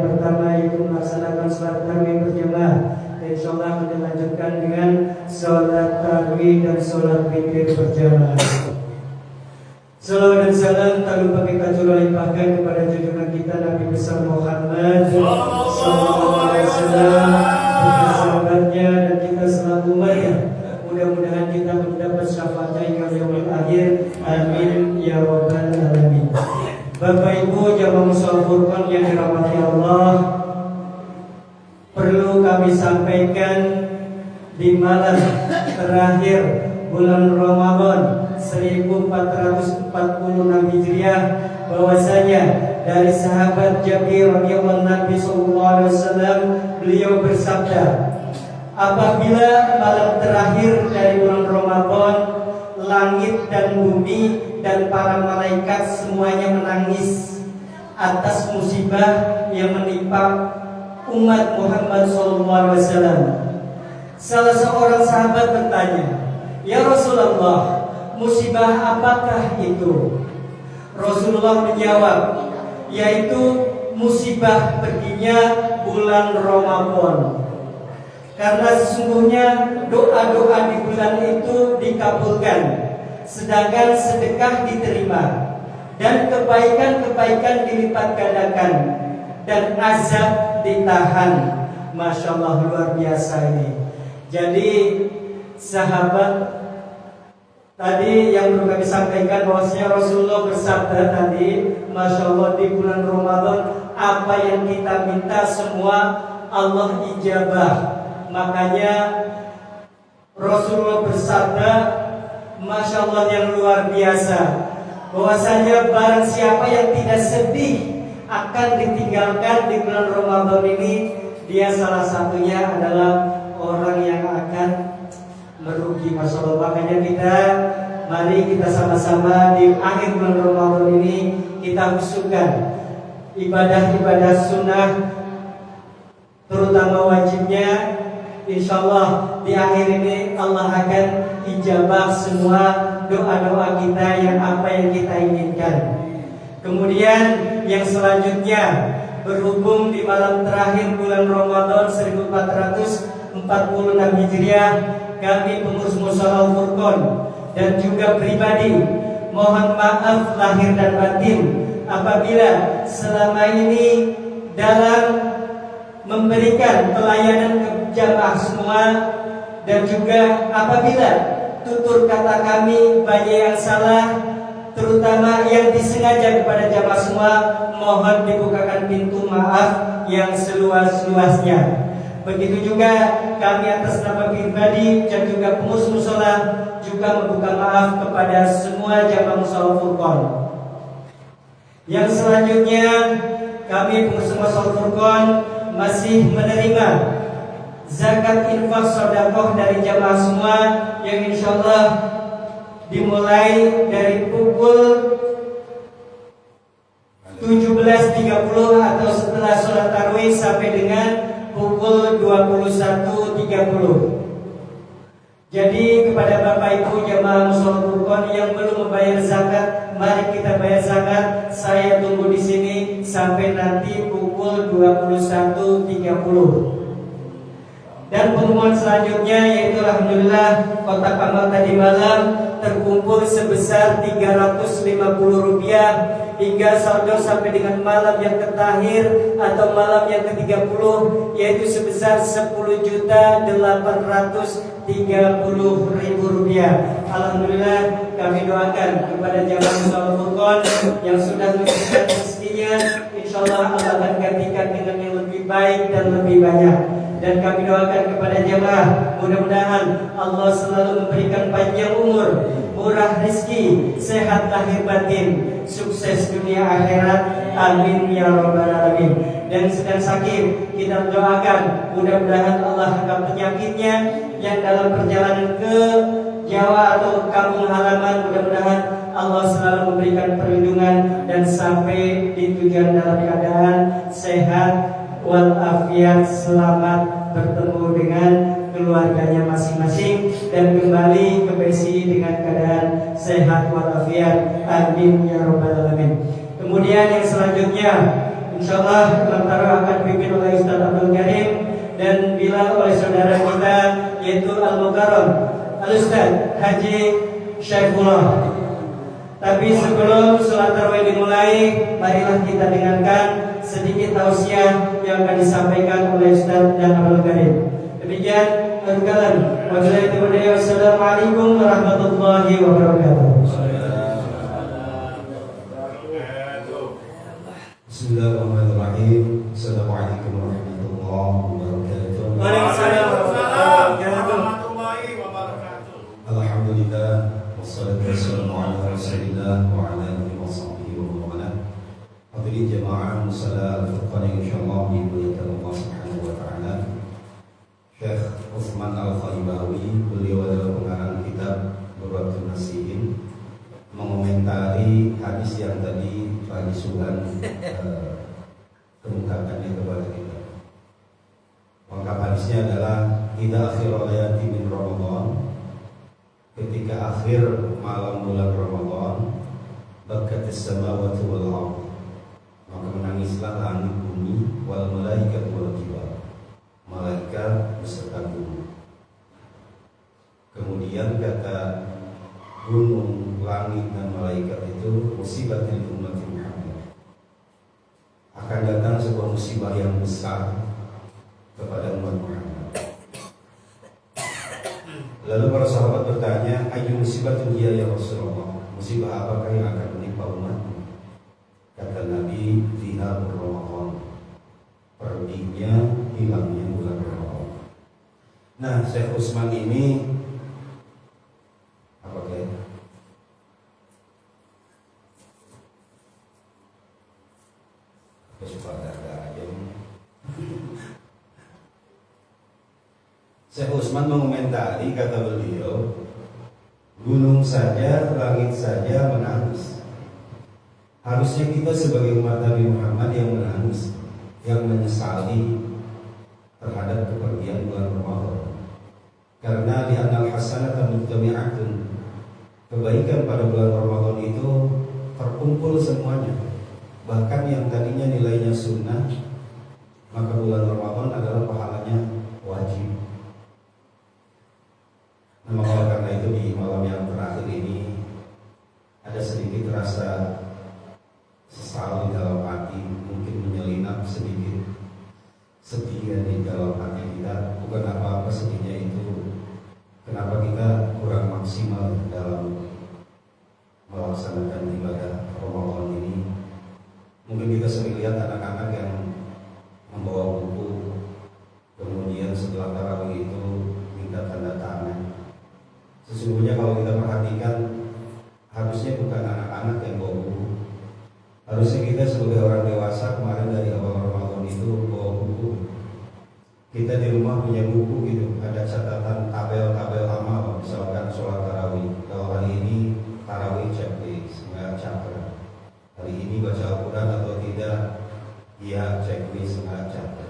Pertama itu melaksanakan sholat tarawih berjamaah. Insyaallah kita lanjutkan dengan sholat tarawih dan sholat witir berjamaah. Salawat dan salam tak lupa kita curah limpahkan kepada junjungan kita Nabi besar Muhammad sallallahu alaihi wasallam, sahabatnya dan kita selaku umatnya. Mudah-mudahan kita mendapat syafaatnya hingga yaumil akhir. Amin ya rabbal alamin. Bapak Ibu jamaah mushola Furqan yang dirahmati Allah, perlu kami sampaikan di malam terakhir bulan Ramadan 1446 Hijriah bahwasanya dari sahabat Jabir radhiyallahu Nabi sallallahu alaihi wasallam, beliau bersabda, apabila malam terakhir dari bulan Ramadan, langit dan bumi dan para malaikat semuanya menangis atas musibah yang menimpa umat Muhammad SAW. Salah seorang sahabat bertanya, ya Rasulullah, musibah apakah itu? Rasulullah menjawab, yaitu musibah perginya bulan Ramadan. Karena sesungguhnya doa-doa di bulan itu dikabulkan, sedangkan sedekah diterima, dan kebaikan-kebaikan dilipat gandakan, dan azab ditahan. Masya Allah, luar biasa ini. Jadi sahabat tadi yang perlu kami sampaikan bahwasanya Rasulullah bersabda tadi, Masya Allah, di bulan Ramadan apa yang kita minta semua Allah ijabah. Makanya Rasulullah bersabda, Masya Allah yang luar biasa, bahwasanya barang siapa yang tidak sedih akan ditinggalkan di bulan Ramadan ini, dia salah satunya adalah orang yang akan merugi. Masya Allah. Makanya mari kita sama-sama di akhir bulan Ramadan ini kita khususkan ibadah-ibadah sunnah, terutama wajibnya. Insya Allah di akhir ini Allah akan ijabah semua doa-doa kita yang apa yang kita inginkan. Kemudian yang selanjutnya, berhubung di malam terakhir bulan Ramadan 1446 Hijriah, kami pengurus Mushola Furqan dan juga pribadi mohon maaf lahir dan batin apabila selama ini dalam memberikan pelayanan ke jamaah semua, dan juga apabila tutur kata kami banyak yang salah, terutama yang disengaja kepada jamaah semua, mohon dibukakan pintu maaf yang seluas-luasnya. Begitu juga kami atas nama pribadi dan juga pengurus mushola juga membuka maaf kepada semua jamaah Mushola Furqan. Yang selanjutnya, kami pengurus Mushola Furqan masih menerima zakat infak sedekah dari jamaah semua yang insya Allah dimulai dari pukul 17.30 atau setelah sholat tarawih sampai dengan pukul 21.30. Jadi kepada Bapak Ibu jamaah Mushola Furqan yang belum membayar zakat, mari kita bayar zakat. Saya tunggu di sini sampai nanti pukul 21.30. Dan pengumuman selanjutnya yaitu alhamdulillah kotak amal tadi malam terkumpul sebesar Rp350 hingga saldo sampai dengan malam yang terakhir atau malam yang ke-30 yaitu sebesar Rp10.830.000. Alhamdulillah, kami doakan kepada jamaah Mushola Furqan yang sudah memberikan rezekinya, insyaallah Allah akan gantikan dengan yang lebih baik dan lebih banyak. Dan kami doakan kepada jamaah, mudah-mudahan Allah selalu memberikan panjang umur, murah rezeki, sehat lahir batin, sukses dunia akhirat. Amin ya rabbal alamin. Dan sedang sakit, kita doakan mudah-mudahan Allah angkat penyakitnya yang dalam perjalanan ke Jawa atau kampung halaman, mudah-mudahan Allah selalu memberikan perlindungan dan sampai di tujuan dalam keadaan sehat walafiat, selamat bertemu dengan keluarganya masing-masing dan kembali ke PSI dengan keadaan sehat walafiat. Amin ya rabbal alamin. Kemudian yang selanjutnya, Insyaallah malam tarawih akan dipimpin oleh Ustaz Abdul Karim dan bila oleh saudara kita yaitu Al-Mukarram Al-Ustaz Haji Syaifullah. Tapi sebelum sholat tarawih dimulai, marilah kita dengarkan sedikit tausiah yang akan disampaikan oleh Ustaz dan Abdul Karim. Demikian berkalan. Wassalamualaikum warahmatullahi wabarakatuh. Bismillahirrahmanirrahim. Assalamualaikum warahmatullahi wabarakatuh. Waalaikumsalam warahmatullahi wabarakatuh. Alhamdulillah wassalatu wassalamu ala Rasulillah wa ala alihi wa sahbihi wa man hadirin jamaah musalla al-furqan insyaallah dimuliakan Allah Subhanahu wa taala. Syekh Utsman Al-Khaibawi, beliau adalah pengarang kitab Burhatun Nasihin, mengomentari hadis yang tadi Pak Suhan kemukakannya kepada kita. Lengkap hadisnya adalah idza akhirul layati min Ramadan, ketika akhir malam bulan Ramadan, bakatis samawati wal ardh, maka menangislah langit bumi, wal malaikat wal jibal, malaikat beserta gunung. Kemudian kata gunung, langit dan malaikat itu musibatil ummati Muhammad, akan datang sebuah musibah yang besar kepada umat Muhammad. Lalu para sahabat bertanya, ayu musibatun hiya ya Rasulullah, musibah apakah yang akan menimpa umat? Kata Nabi, fiha Ramadan, perginya hilangnya bulan Ramadan. Nah, Syekh Utsman ini apa kayak kesukaan aja. Syekh Utsman mengomentari, kata beliau, gunung saja, langit saja menangis. Harusnya kita sebagai umat Nabi Muhammad yang menangis, yang menyesali terhadap kepergian bulan Ramadan. Karena di anal hasanata mujtami'atun, kebaikan pada bulan Ramadan itu terkumpul semuanya. Bahkan yang tadinya nilainya sunnah, maka bulan Ramadan adalah pahalanya wajib. Nah, maka karena itu di malam yang terakhir ini ada sedikit rasa sesal di dalam hati, mungkin menyelinap sedikit sedih di dalam hati kita. Bukan apa-apa sedihnya itu, kenapa kita kurang maksimal dalam melaksanakan ibadah Ramadan ini. Mungkin kita sering lihat anak-anak yang membawa buku, kemudian setelah tarawih itu minta tanda tangan. Sesungguhnya kalau kita perhatikan, harusnya bukan anak-anak yang bawa buku. Harusnya kita sebagai orang dewasa kemarin dari awal Ramadan itu bawa buku. Kita di rumah punya buku gitu, ada catatan tabel-tabel amal, misalkan sholat tarawih. Kalau hari ini tarawih checklist, nggak chapter. Hari ini baca Al-Quran atau tidak, ya checklist, nggak chapter.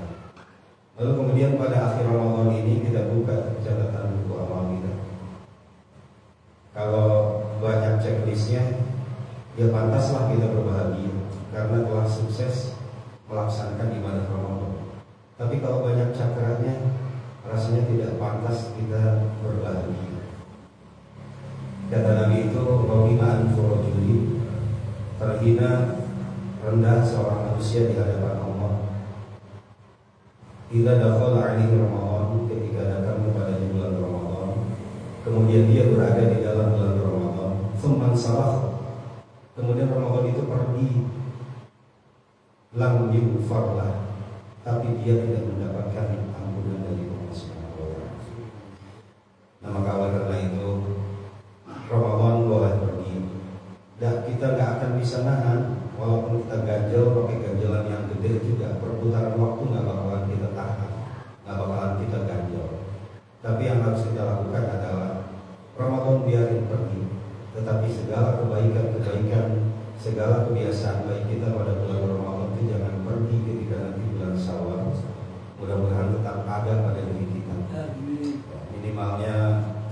Lalu kemudian pada akhir Ramadan ini kita buka catatan buku amal kita. Kalau banyak checklistnya, ya pantaslah kita berbahagia karena telah sukses melaksanakan ibadah Ramadan. Tapi kalau banyak cakrannya, rasanya tidak pantas kita berbahagia. Kata Nabi itu, rohina anfurojuli, terhina, rendah seorang manusia di hadapan Allah. Idza dakhala alaihi Ramadan, ketika datang kepada bulan Ramadan, kemudian dia berada di dalam bulan Ramadan, tsumman salah, kemudian Ramadan itu pergi, lam yughfarlah, tapi dia tidak mendapatkan ampunan dari Allah Subhanahu wa taala. Nah, maka oleh karena itu Ramadan boleh pergi, dan kita nggak akan bisa nahan. Walaupun kita ganjel pakai ganjelan yang gede juga, perputaran waktu nggak bakalan kita tahan, nggak bakalan kita ganjel. Tapi yang harus kita lakukan adalah Ramadan biarin pergi, tetapi segala kebaikan-kebaikan, segala kebiasaan baik kita pada bulan Ramadan itu jangan pergi ketika nanti bulan Syawal. Mudah-mudahan tetap ada pada diri kita. Minimalnya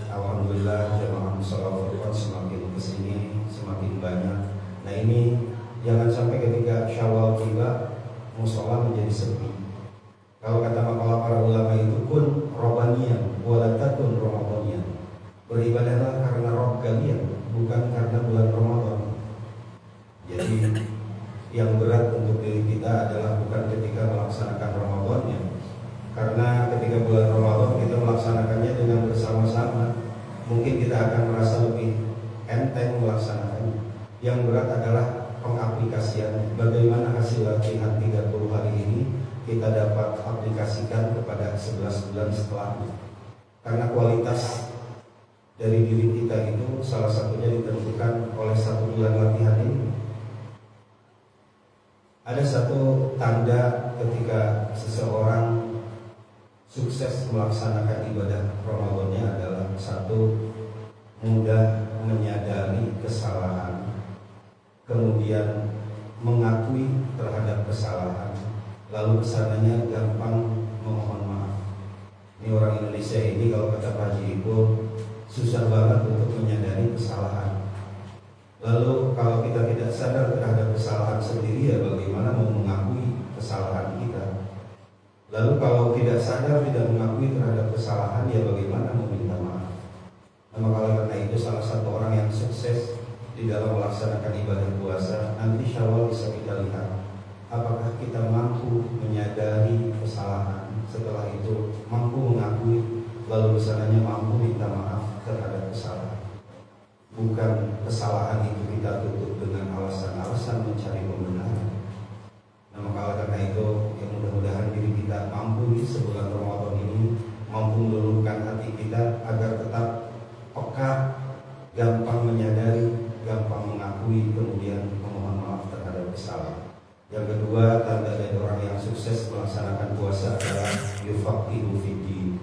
alhamdulillah jemaah mushola semakin kesini semakin banyak. Nah ini jangan sampai ketika Syawal tiba Yang berat adalah pengaplikasian. Bagaimana hasil latihan 30 hari ini kita dapat aplikasikan kepada 11 bulan setelahnya. Karena kualitas dari diri kita itu salah satunya ditentukan oleh 1 bulan latihan ini. Ada satu tanda ketika seseorang sukses melaksanakan ibadah Ramadannya adalah 1, mudah menyadari kesalahan, kemudian mengakui terhadap kesalahan, lalu kesananya gampang memohon maaf. Ini orang Indonesia ini kalau kata Pak Haji Iqbal susah banget untuk menyadari kesalahan. Lalu kalau kita tidak sadar terhadap kesalahan sendiri, ya bagaimana mau mengakui kesalahan kita? Lalu kalau tidak sadar, tidak mengakui terhadap kesalahan, ya bagaimana meminta maaf? Nah, maka karena itu salah satu orang yang sukses di dalam melaksanakan ibadah puasa, nanti Syawal bisa kita lihat apakah kita mampu menyadari kesalahan, setelah itu mampu mengakui, lalu kesananya mampu minta maaf terhadap kesalahan. Bukan kesalahan itu kita tutup dengan alasan-alasan mencari pembenaran. Nah, maka karena itu ya mudah-mudahan diri kita mampu di sebulan Ramadan ini mampu meluluhkan hati kita agar tetap peka, gampang menyadari, gampang mengakui, kemudian memohon maaf terhadap kesalahan. Yang kedua, tanda dari orang yang sukses melaksanakan puasa adalah yufaqihu fiddin.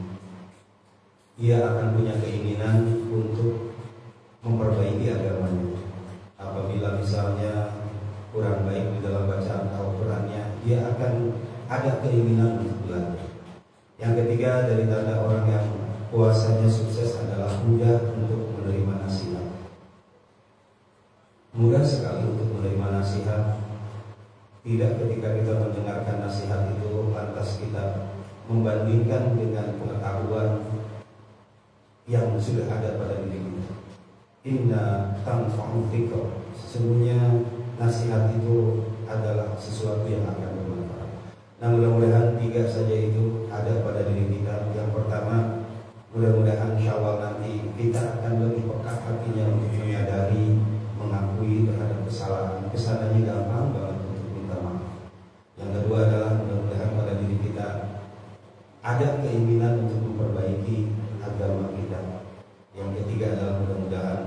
Ia akan punya keinginan untuk memperbaiki agamanya. Apabila misalnya kurang baik di dalam bacaan Al-Qur'annya, dia akan ada keinginan untuk belajar. Yang ketiga dari tanda orang yang puasanya sukses adalah mudah untuk menerima nasihat. Mudah sekali untuk menerima nasihat. Tidak ketika kita mendengarkan nasihat itu lantas kita membandingkan dengan pengetahuan yang sudah ada pada diri kita. Inna tanfa'u dzikr. Sesungguhnya nasihat itu adalah sesuatu yang akan bermanfaat. Nah, mudah-mudahan 3 saja itu ada pada diri kita. Yang pertama, mudah-mudahan Syawal nanti kita akan lebih peka hatinya untuk menyadari, mengakui terhadap kesalahan. Kesananya gampang banget untuk minta maaf. Yang kedua adalah mudah-mudahan pada diri kita ada keinginan untuk memperbaiki agama kita. Yang ketiga adalah mudah-mudahan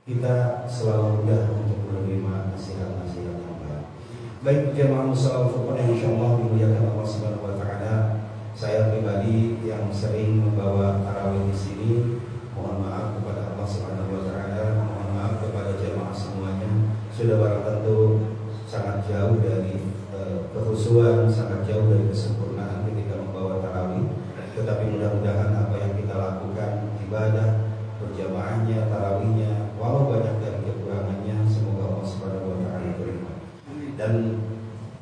kita selalu mudah untuk menerima nasihat-nasihat yang baik. Baik jemaah musalla Furqan yang insyaallah dimuliakan Allah Subhanahu wa taala. Saya pribadi yang sering membawa tarawih di sini, mohon maaf kepada Allah Subhanahu wa taala, mohon maaf kepada jemaah semuanya. Sudah barang tentu sangat jauh dari kehusuan, sangat jauh dari kesempurnaan ketika membawa tarawih. Tetapi mudah-mudahan apa yang kita lakukan, ibadah berjamaahnya, tarawihnya, walau banyak dari kekurangannya, semoga Allah Subhanahu wa taala terima. Dan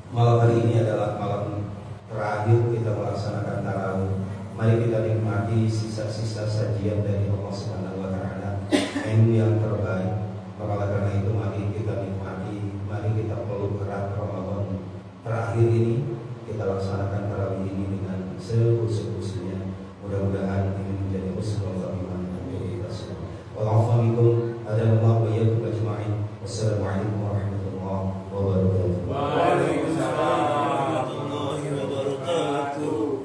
malam hari ini adalah malam terakhir kita melaksanakan tarawih. Mari kita nikmati sisa-sisa sajian dari Allah Subhanahu wa taala, menu yang terbaik. Maka karena itu mari kita nikmati, mari kita peluk erat Ramadan terakhir ini, kita laksanakan tarawih ini dengan sehusu-husunya. Mudah-mudahan ini menjadi husnul khatimah untuk kita semua. Wa'alaikum warahmatullahi wabarakatuh. Wassalamualaikum warahmatullahi wabarakatuh. Waalaikumsalam warahmatullahi wabarakatuh.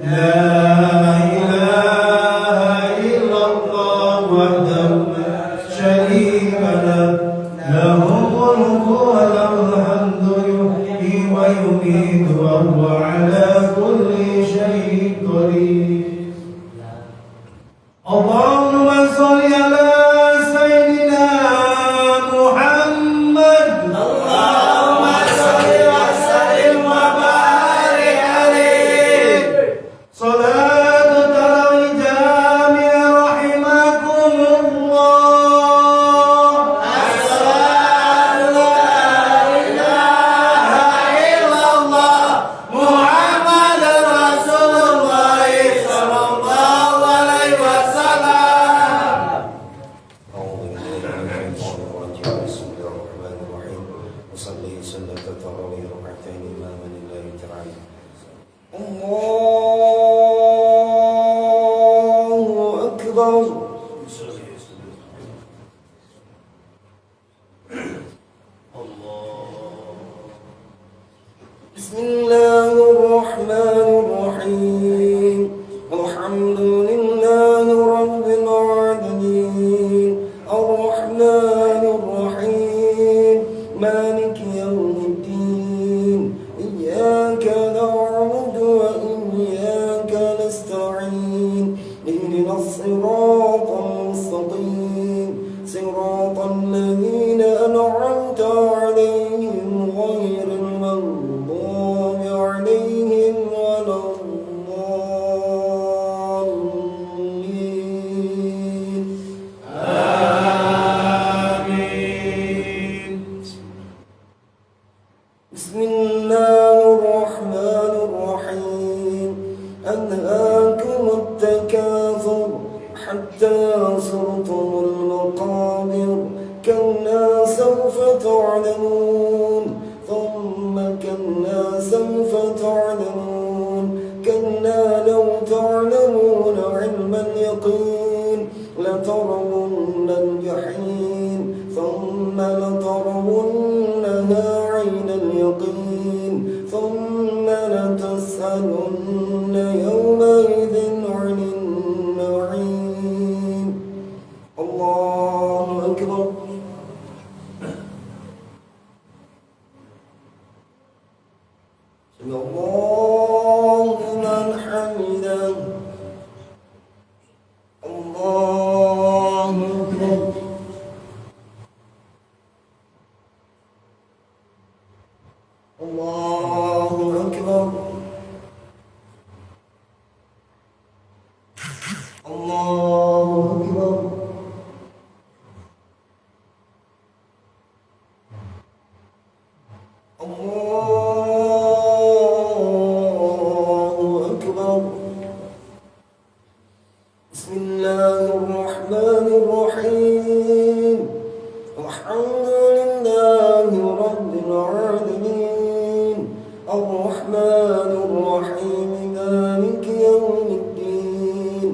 لا ألهاكم التكاثر حتى زرتم المقابر كلا سوف تعلمون ثم كلا سوف تعلمون كلا لو تعلمون علم اليقين لترون الجحيم ثم لترونها عين اليقين ثم لتسألن يومئذ عن النعيم. الله أكبر. سمع الله لمن حمده. الله أكبر. الله أكبر. الله أكبر. الله أكبر. بسم الله الرحمن الرحيم. الحمد لله رب العالمين الرحمن الرحيم مالك يوم الدين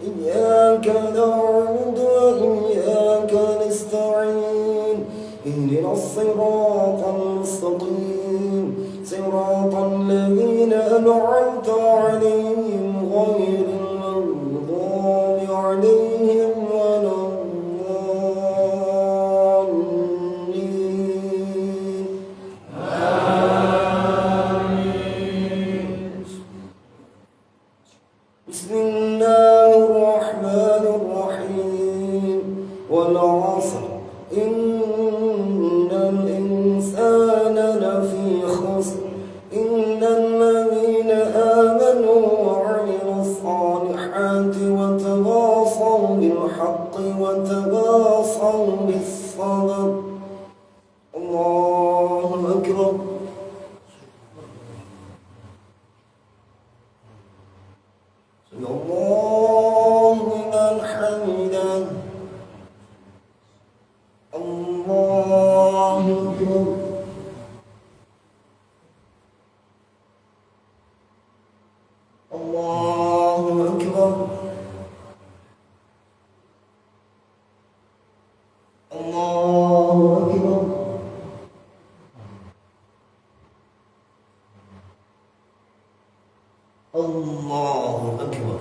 إياك نعبد وإياك نستعين اهدنا الصراط المستقيم صراط الذين أنعمت عليهم غير المغضوب عليهم ولا الضالين. بسم الله الرحمن الرحيم والعصر إن الإنسان لفي خسر إلا الذين آمنوا وعملوا الصالحات وتواصوا بالحق وتواصوا بالصبر. الله أكبر. سمع الله لمن حمده. الله أكبر. الله أكبر. الله أكبر. الله أكبر.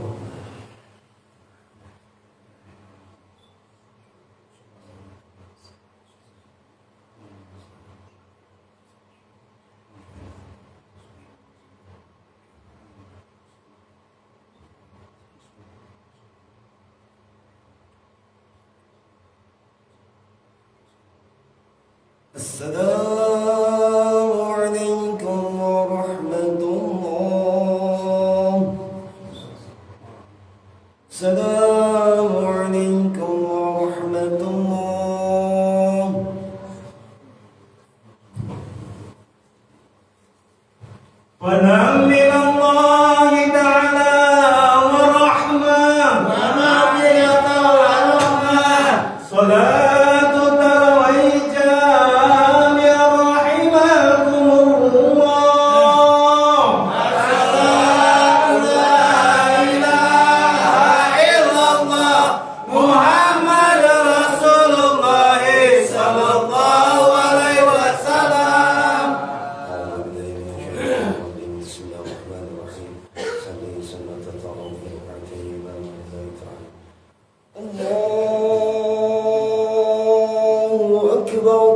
السلام عليكم ورحمة الله. السلام عليكم ورحمة الله. فنعم من الله تعالى ورحمة ومغفرة ورحمة صلاة تروي جامع رحمكم الله. الصلاة لا إله إلا الله محمد رسول الله صلى الله عليه وسلم. أعوذ بالله من الشيطان الرجيم. بسم الله الرحمن الرحيم. صلي سنة ترون في ركعتين ما الله تعالى. الله أكبر.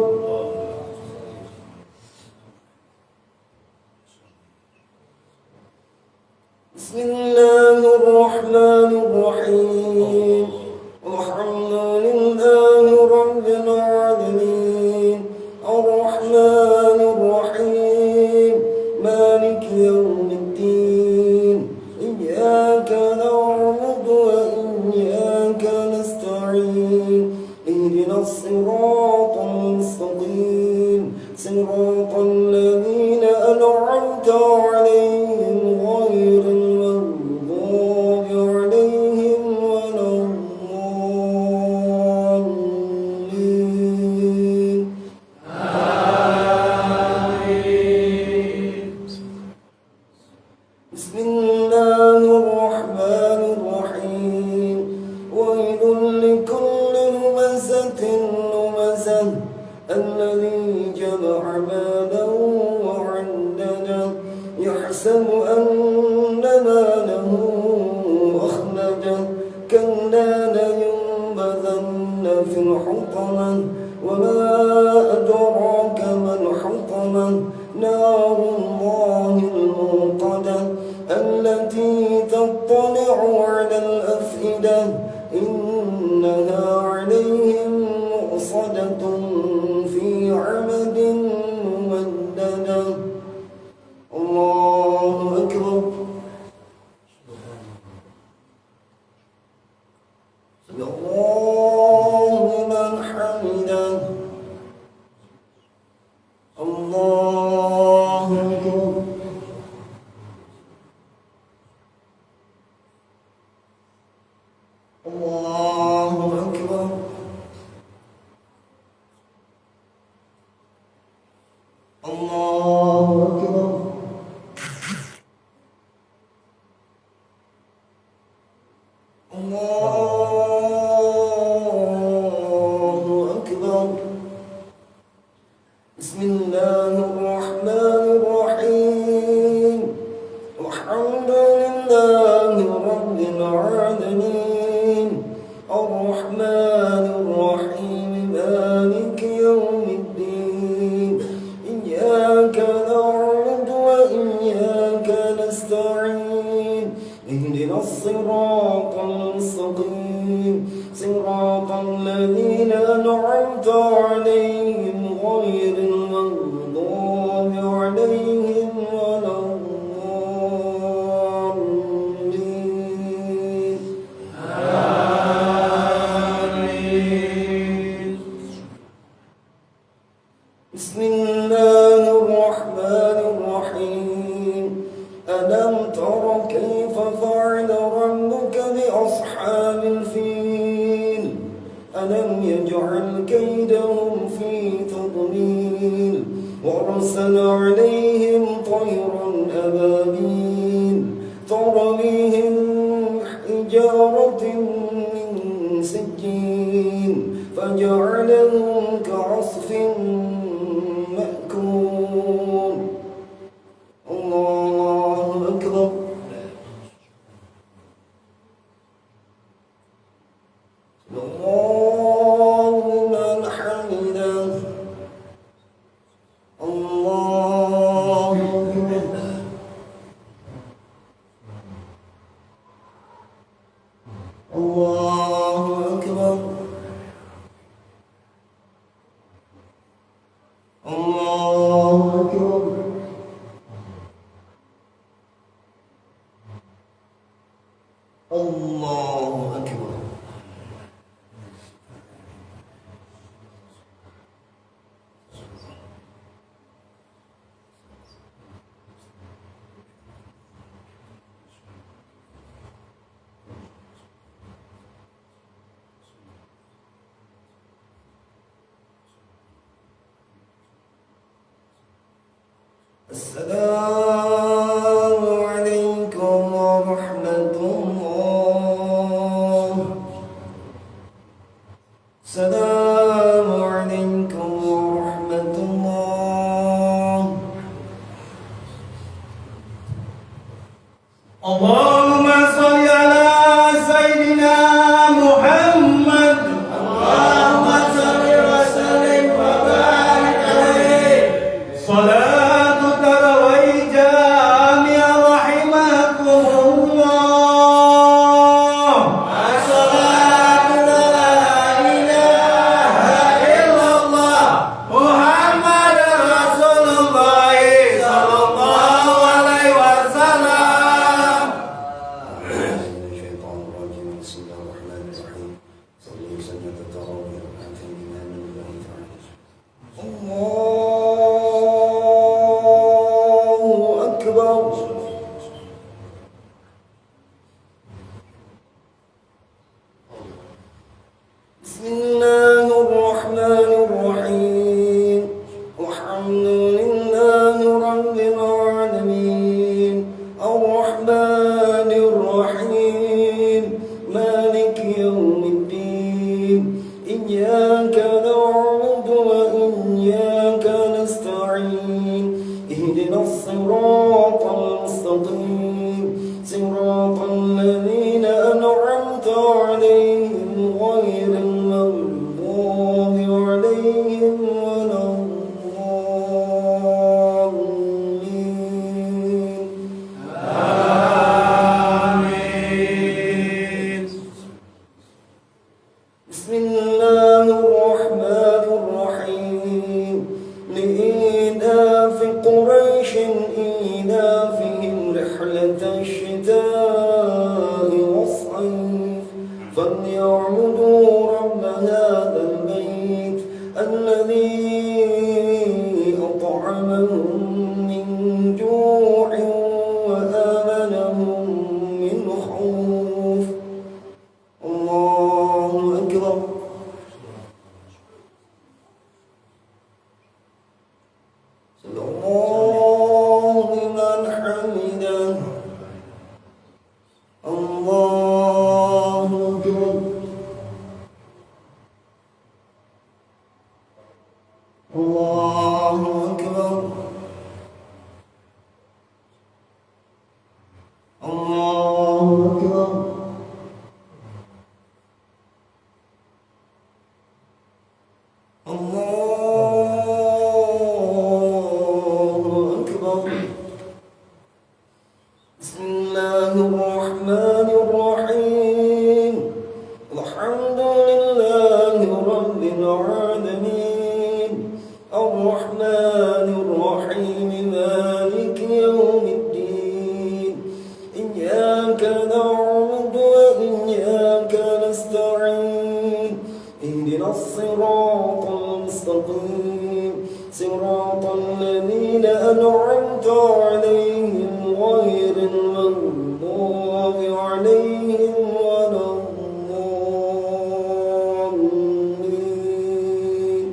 بسم الله الرحمن الرحيم. الحمد لله رب العالمين الرحمن الرحيم مالك يوم الدين إياك نعبد وإياك نستعين اهدنا الصراط المستقيم صراط الذين أنعمت عليهم غير المغضوب بسم الله الرحمن الرحيم ويل لكل همزة لمزة الذي جمع مالا وعدده يحسب أن ماله أخلده كلا لينبذن في الحطمة وما أدراك ما الحطمة نار الله الموقدة التي تطلع على الأفئدة إنها عليهم مؤصدة في عمد ممددة الله أكبر سمع الله لمن حمده الله أكبر الله أكبر الله أكبر الله أكبر بسم الله الرحمن الرحيم الحمد لله رب العالمين الرحمن الرحيم مالك يوم الدين إياك نعبد وإياك نستعين اهدنا الصراط المستقيم صراط الذين أنعمت عليهم غير المغضوب عليهم ولا الضالين آمين. بسم الله الرحمن الرحيم ألم تر كيف فعل ربك بأصحاب الفيل ألم يجعل كيدهم في تضليل وأرسل عليهم طيرا أبابيل ترميهم حجارة من سجيل فجعلهم كعصف مأكول الله أكبر الله لمن حمده الله أكبر الله أكبر الله أكبر الله أكبر السلام عليكم ورحمة الله السلام عليكم ورحمة الله اللهم صل على سيدنا محمد اللهم صل وسلم وبارك عليه صلاة تروي جامع رحمكم الله الصلاة لا إله إلا الله محمد رسول الله صلى الله عليه وسلم الرحمن الرحيم مالك يوم الدين إياك نعبد وإياك نستعين اهدنا الصراط المستقيم صراط الذين أنعمت عليهم غير المغضوب عليهم ولا الضالين آمين. بسم الله الرحمن الرحيم لإيلاف قريش إيلافهم رحلة الشتاء والصيف فليعبدوا رب هذا البيت الذي أطعمهم من جوع وآمنهم من خوف الله أكبر صلى الله لمن حمده الله أكبر الله أكبر الله أكبر الله أكبر بسم الله الرحمن الرحيم الحمد لله رب العالمين الرحمن الرحيم مالك يوم الدين إياك نعبد وإياك نستعين اهدنا الصراط المستقيم صراط الذين أنعمت عليهم غير المغضوب عليهم ولا الضالين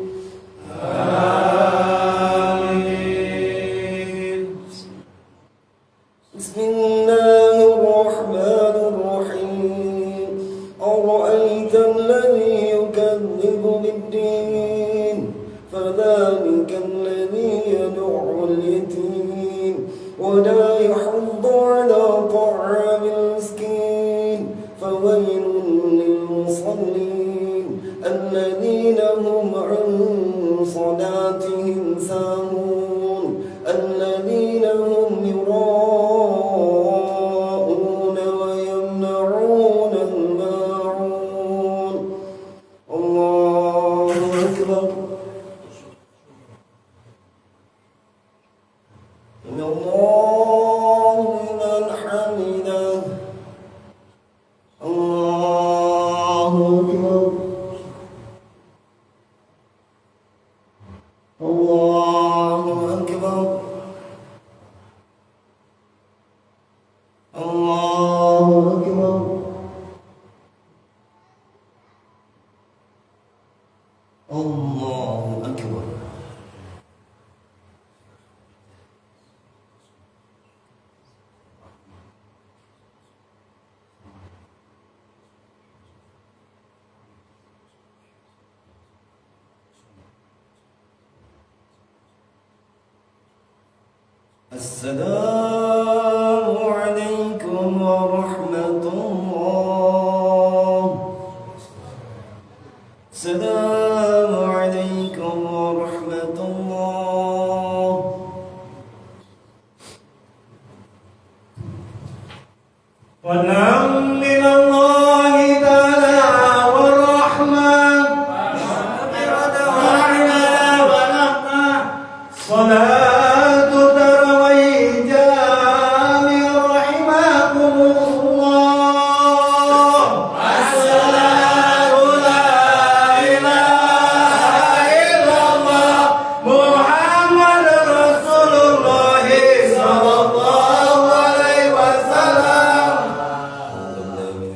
آمين. بسم الله الرحمن الرحيم أرأيت الذي يكذب بالدين فذلك الذي يدع اليتيم ولا يحض على طعام المسكين فويل للمصلين الذين هم عن صلاتهم ساهون الذين هم يراءون ويمنعون الماعون الله أكبر إن الله لمن حمده الله أكبر الله أكبر الله أكبر الله أكبر السلام عليكم ورحمة الله السلام عليكم ورحمة الله ونعم من الله تعالى والرحمة صلاة تروي جامع رحمكم الله السلام لا إله إلا الله محمد رسول الله صلى الله عليه وسلم أعوذ بالله من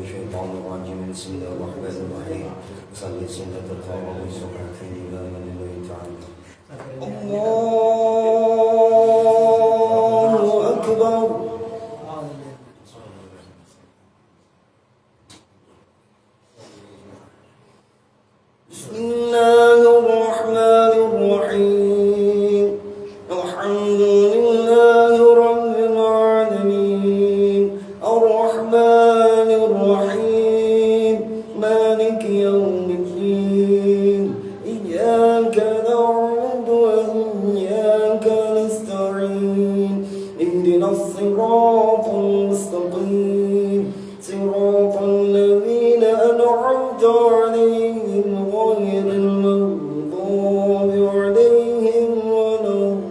الرحمن الرحيم مالك يوم الدين إياك نعبد وإياك نستعين اهدنا الصراط المستقيم صراط الذين أنعمت عليهم غير المغضوب عليهم ولا الضالين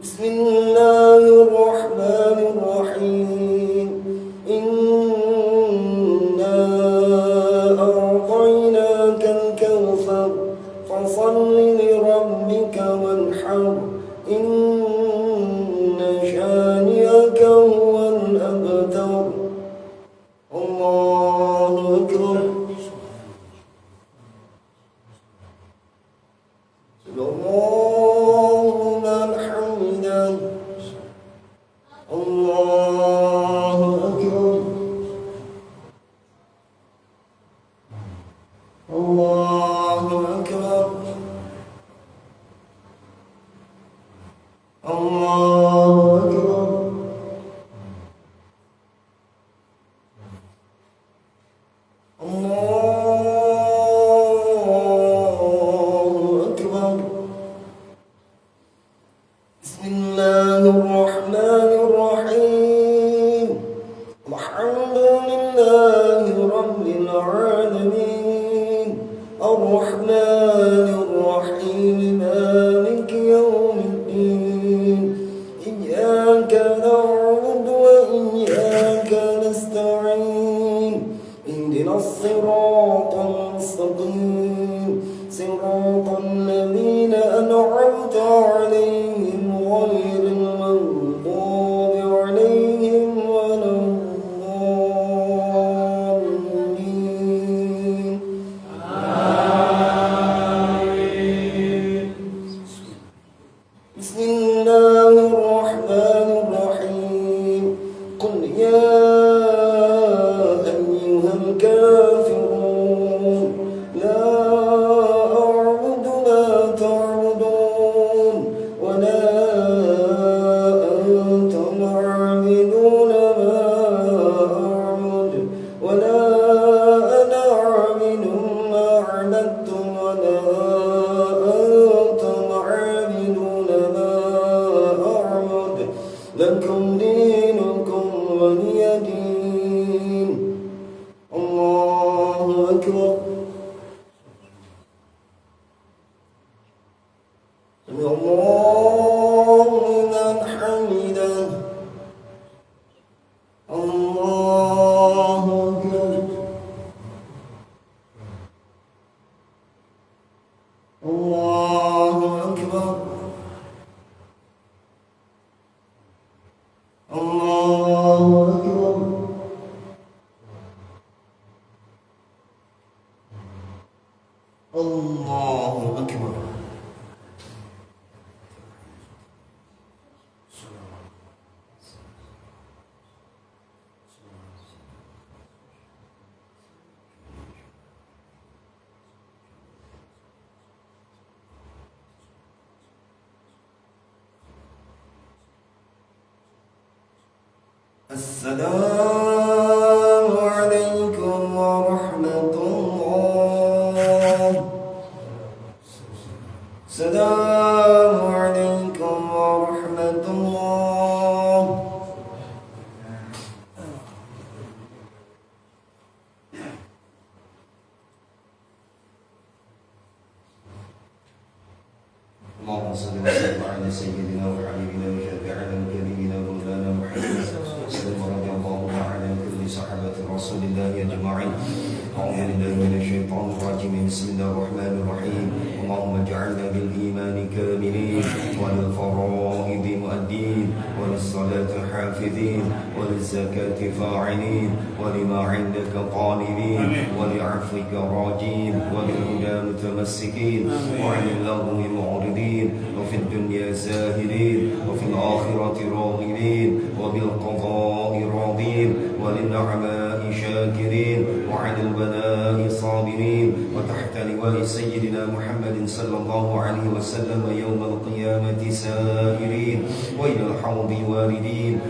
بسم الله الرحمن الرحيم إنا أعطيناك الكوثر فصل لربك وانحر إن شانئك هو الأبتر الله أكبر اللهم حمدا الله أكبر الله أكبر الله أكبر الله أكبر بسم الله الرحمن الرحيم الحمد لله رب العالمين الرحمن الرحيم مالك يوم الدين إياك نعبد وإياك نستعين اهدنا الصراط المستقيم صراط الذين أنعمت عليهم غير المغضوب عليهم ولا الضالين بسم الله الرحمن الرحيم قل يا أيها الكافرون لا أعبد ما تعبدون ولا أنتم عابدون ما أعبد ولا أنا عابد ما عبدتم ولا أنتم عابدون ما أعبد لكم دينكم ولي دين الله أكبر سمع الله لمن حمده الله أكبر الله أكبر الله أكبر الله أكبر السلام عليكم ورحمة الله السلام عليكم ورحمة الله اللهم صل وسلم على سيدنا وحبيبنا وشفيعنا وكريمنا مولانا محمد وسلم رضي الله عن كل صحابة رسول الله أجمعين. أعوذ بالله من الشيطان الرجيم. بسم الله الرحمن الرحيم. اللهم اجعلنا بالإيمان كاملين وللفرائض مؤدين وللصلاة حافظين وللزكاة فاعلين ولما عندك طالبين ولعفوك راجين وللهدى متمسكين وعن اللغو معرضين وفي الدنيا زاهدين وفي الآخرة راغبين وبالقضاء راضين وللنعماء شاكرين وعن البلاء صابرين وتحت لواء سيدنا محمد صلى الله عليه وسلم يوم القيامة سائرين وإلى الحوض واردين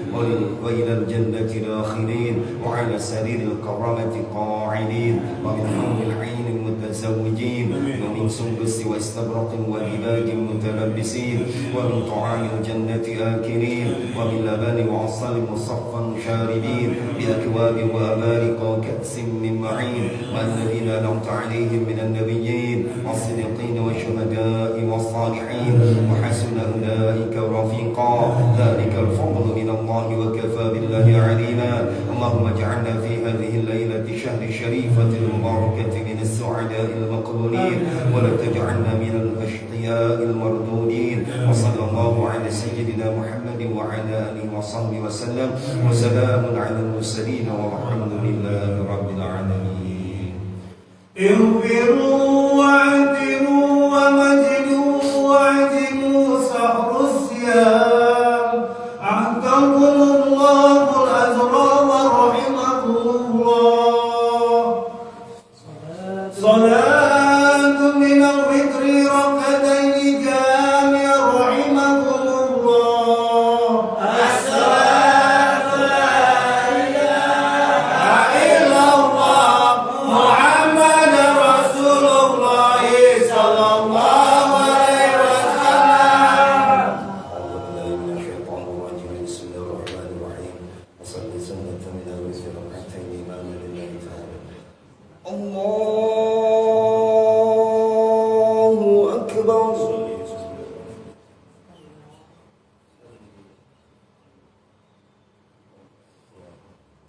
وإلى الجنة داخلين وعلى سرير الكرامة قاعدين ومن حوض العين المتزوجين ومن سندس واستبرق ودباج متلبسين ومن طعام الجنة آكلين ومن لبن وعسل مصفى شاربين بأكواب وأبارق وكأس من معين والذين أنعمت عليهم من النبيين والصديقين والشهداء والصالحين وحسن أولئك رفيقا ذلك الفضل من الله وكفى بالله عليما اللهم اجعلنا في هذه الليلة شهر الشريفة المباركة من السعداء المقبولين ولا تجعلنا من الأشقياء المردودين وصلى الله على سيدنا محمد وعلى آله وصحبه وسلم وسلام على المرسلين والحمد لله رب العالمين. انفروا واعتموا ومجدوا واعتموا سحر الصيام أعطاكم الله الأجر ورحمكم الله صلاة من الوتر ركعتين جامع رحمكم الله الصلاة لا إله إلا الله محمد رسول الله صلى الله عليه وسلم. أعوذ بالله من الشيطان الرجيم بسم الله الرحمن الرحيم وصلي سنة من الوتر ركعتين إماما لله تعالى. الله أكبر.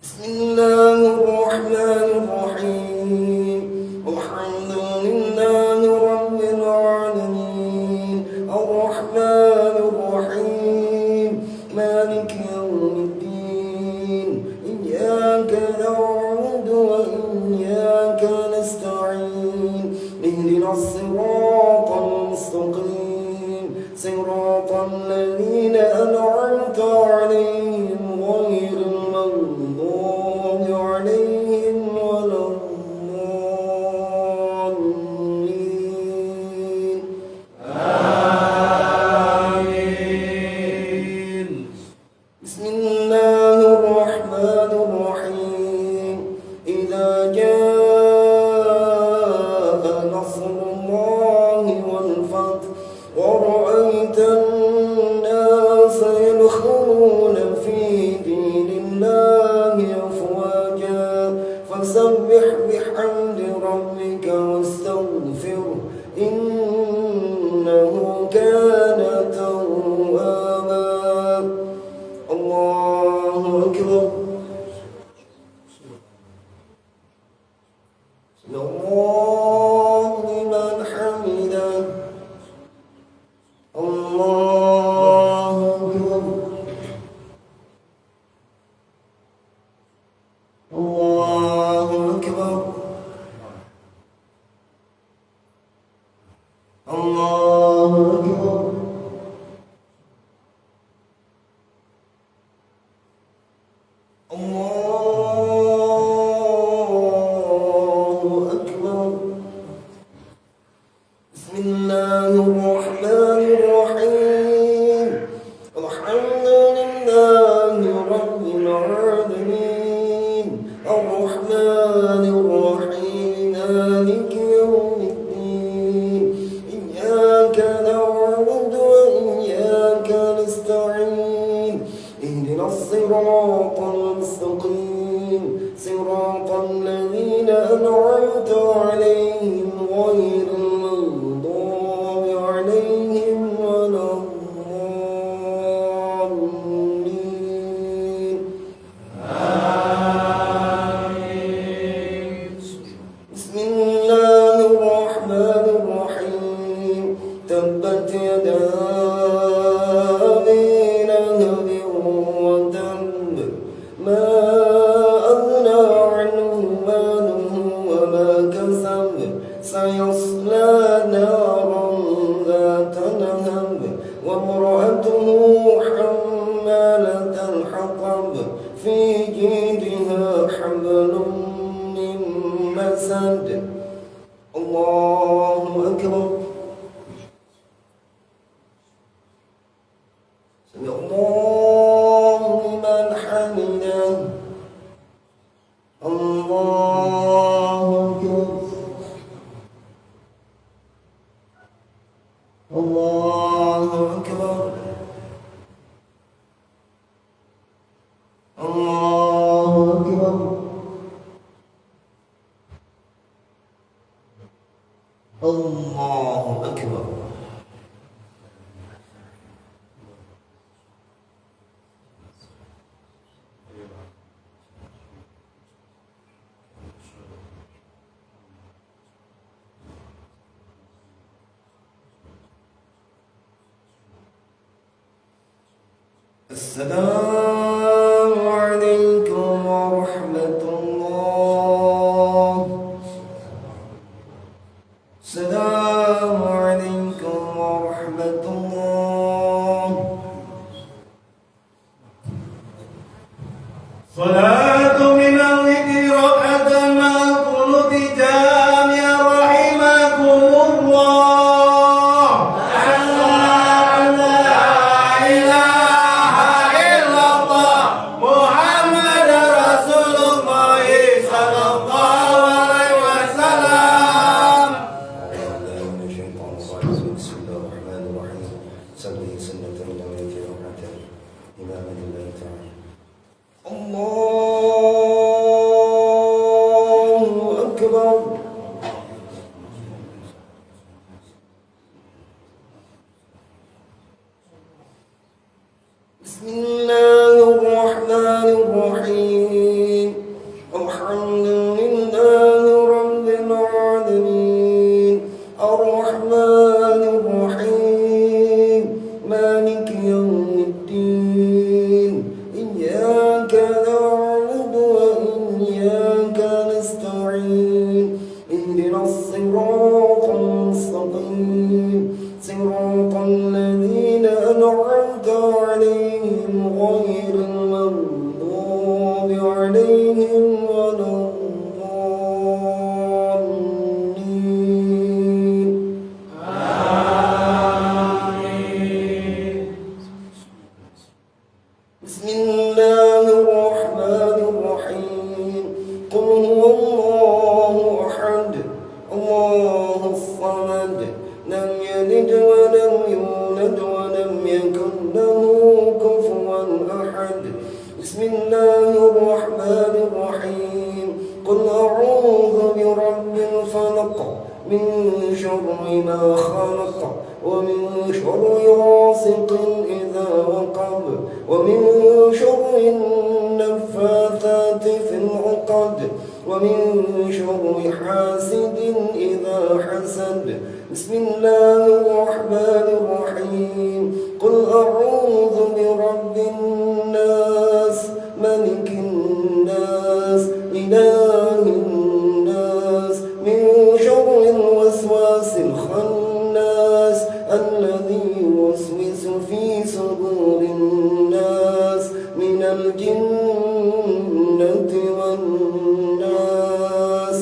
بسم الله الرحمن الرحيم الحمد لله رب العالمين الرحمن الرحيم مالك يوم الدين إياك نعبد وإياك نستعين اهدنا الصراط المستقيم صراط الذين أنعمت عليهم غير المغضوب عليهم ولا الضالين. آمين. بسم الله الرحمن الرحيم إذا جاء نصر الله والفتح ورأيت الناس يدخلون في دين الله أفواجا فسبح بحمد ربك واستغفره إنه كان توابا. الله أكبر. سمع الله لمن حمده. الله أكبر. الله أكبر. الله أكبر. الله أكبر. بسم الله الرحمن الرحيم الحمد لله رب العالمين الرحمن الرحيم مالك يوم الدين إياك نعبد وإياك نستعين اهدنا الصراط المستقيم صراط الذين أنعمت عليهم غير المغضوب عليهم ولا الضالين. بسم الله الرحمن الرحيم تبت يدا أبي لهب وتب ما أغنى عنه ماله وما كسب سيصلى نارا ذات لهب وامرأته حمالة الحطب في جيدها حبل من مسد. أكبر سمع الله لمن حمده الله أكبر الله أكبر الله أكبر الله أكبر السلام عليكم ورحمة الله السلام عليكم ورحمة الله صلاة من الوتر ركعة مع القنوت جامع رحمكم الله. أشهد أن لا إله إلا الله محمد رسول الله صلى الله عليه وسلم. بسم الله الرحمن الرحيم سبح سنة من أولئك رحمة إماما لله تعالى الله أكبر بسم الله الرحمن الرحيم الحمد لله رب العالمين الرحمن الرحيم مالك يوم الدين إياك نعبد وإياك نستعين اهدنا الصراط المستقيم صراط الذين أنعمت عليهم غير المغضوب عليهم ولا الضالين بسم الله الرحمن الرحيم قل هو الله أحد الله الصمد لم يلد ولم يولد ولم يكن له كفوا أحد بسم الله الرحمن الرحيم قل أعوذ برب الفلق من شر ما خلق ومن شر غاسق إذا وقب ومن شر النفاثات في العقد ومن شر حاسد إذا حسد بسم الله الرحمن الرحيم قل أعوذ برب الناس ملك الناس إله الناس من شر الوسواس الخناس الذي يوسوس في صدور الناس من الجنة والناس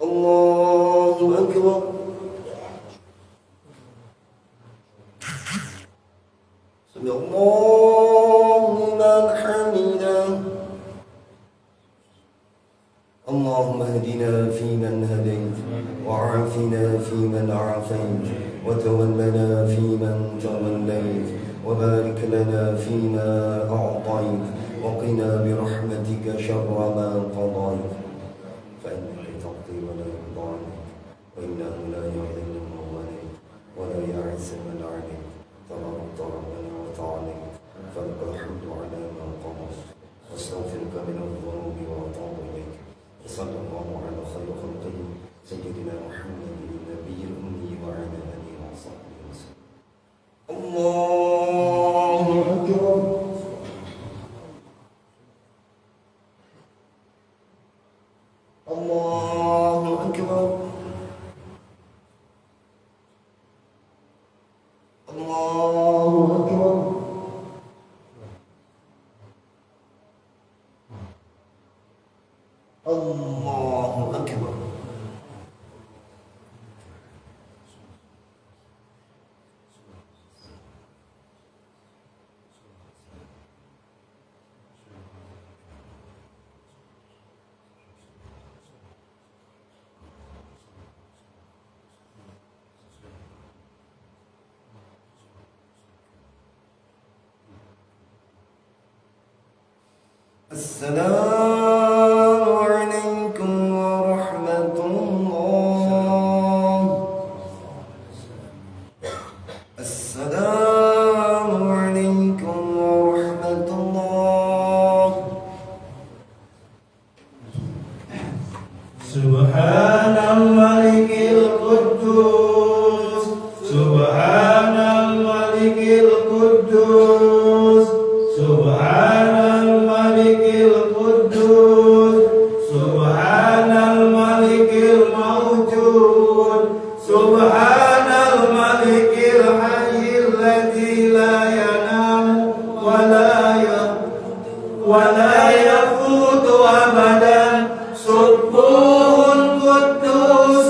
الله أكبر سمع الله لمن حمده اللهم اهدنا فيمن هديت وعافنا فيمن عافيت وتولنا فيمن توليت وبارك لنا فيما أعطيت وقنا برحمتك شر ما قضيت فإنك تقضي ولا يقضى عليك وإنه لا يضل من وليت ولا يعز من عليك تبارك ربنا وتعاليت فلك الحمد على ما قضيت واستغفرك من الذنوب وأتوب إليك وصلى الله على خير خلقه سيدنا محمد النبي الأمي وعلى آله وصحبه وسلم الله أكبر الله السلام عليكم ورحمة الله. السلام عليكم ورحمة الله. سبحان الملك القدوس سبحان الملك القدوس سبحان الملك القدوس سبحان الملك الموجود سبحان الملك الحي الذي لا ينام ولا يفوت أبدا سبوح قدوس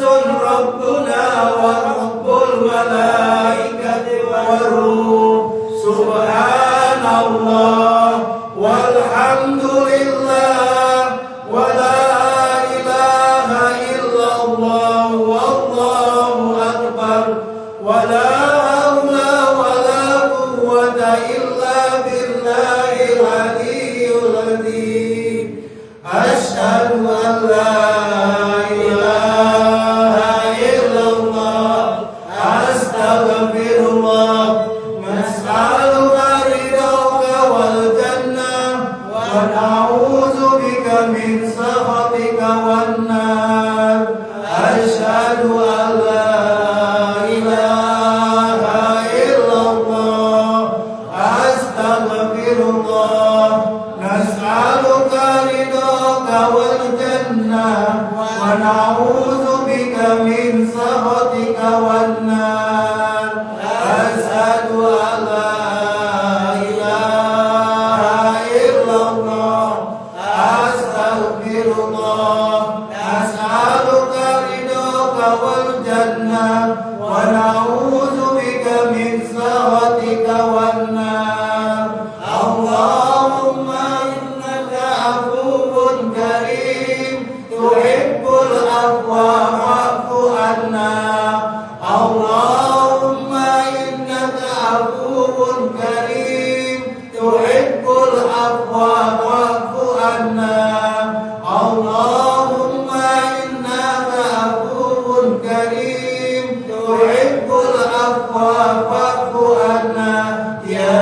ربنا ورب الملائكة والروح سبحان الله والحمد لله ولا إله إلا الله والله أكبر ولا حول ولا قوة إلا بالله العلي العظيم أشهد أن لا إله إلا الله أستغفر الله نسألك رضاك والجنة ونعوذ بك من سخطك والنار أشهد أن لا إله إلا الله أستغفر الله نسألك رضاك والجنة ونعوذ بك من سخطك والنار أشهد أن لا إله إلا الله أستغفر الله نسألك رضاك والجنة ونعوذ بك من سخطك والنار اللهم إنك عفو كريم تحب العفو فاعف عنا اللهم إنك عفو كريم تحب العفو فاعف عنا اللهم إنك عفو كريم تحب العفو فاعف عنا يا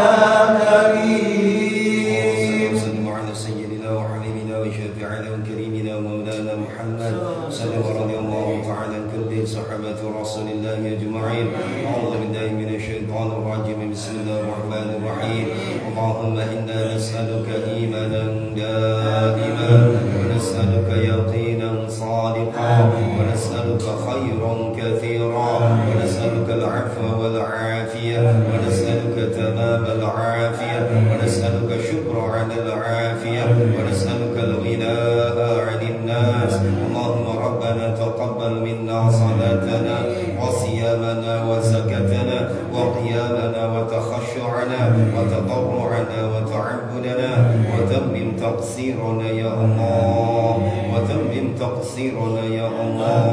كريم. وسلم على سيدنا وحبيبنا وشافعنا وكريمنا ومولانا محمد صلى الله رضي الله تعالى عن كل صحابة رسول الله أجمعين. أعوذ بالله من الشيطان الرجيم. بسم الله الرحمن الرحيم. اللهم إنا نسألك إيمانا دائما ونسألك يقينا صادقا ونسألك خيرا كثيرا ونسألك العفو والعافية ونسألك تمام العافية ونسألك الشكر على العافية ونسألك الغناء عن الناس. اللهم ربنا تقبل منا صلاتنا وصيامنا وزكاتنا وقيامنا وتخشعنا وتضرعنا وتعبدنا وتمم تقصيرنا يا الله وتمم تقصيرنا يا الله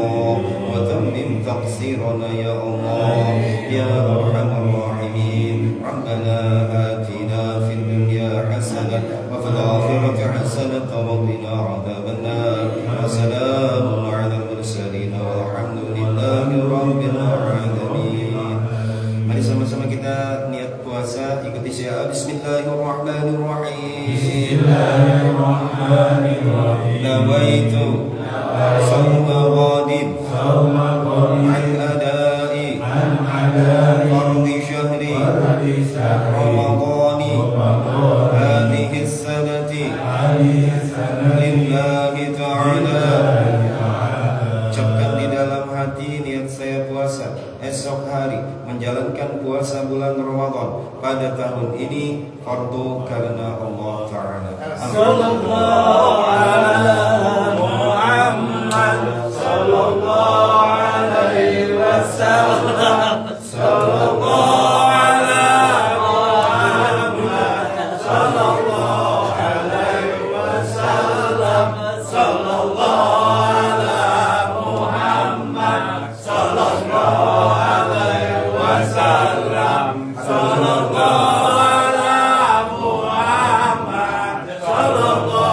وتمم تقصيرنا يا الله يا أرحم الراحمين. ربنا آتنا في الدنيا حسنة وفي الآخرة حسنة وقنا عذاب النار وسلام على المرسلين والحمد لله رب العالمين. Mari sama-sama kita niat puasa, ikuti saya. Bismillahirrahmanirrahim. Bismillahirrahmanirrahim. Nawaitu sawma ghadib an adai fardi syahri ramadhani hadhihi sanati lillahi ta'ala. Ucapkan di dalam hati niat saya puasa esok hari menjalankan puasa bulan Ramadan pada tahun ini fardu karena Allah Ta'ala. Sallallahu ala Muhammad sallallahu alaihi wasallam sallallahu ala Muhammad sallallahu alaihi wasallam sallallahu ala Muhammad sallallahu alaihi wasallam sallallahu ala Muhammad sallallahu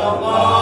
sallallahu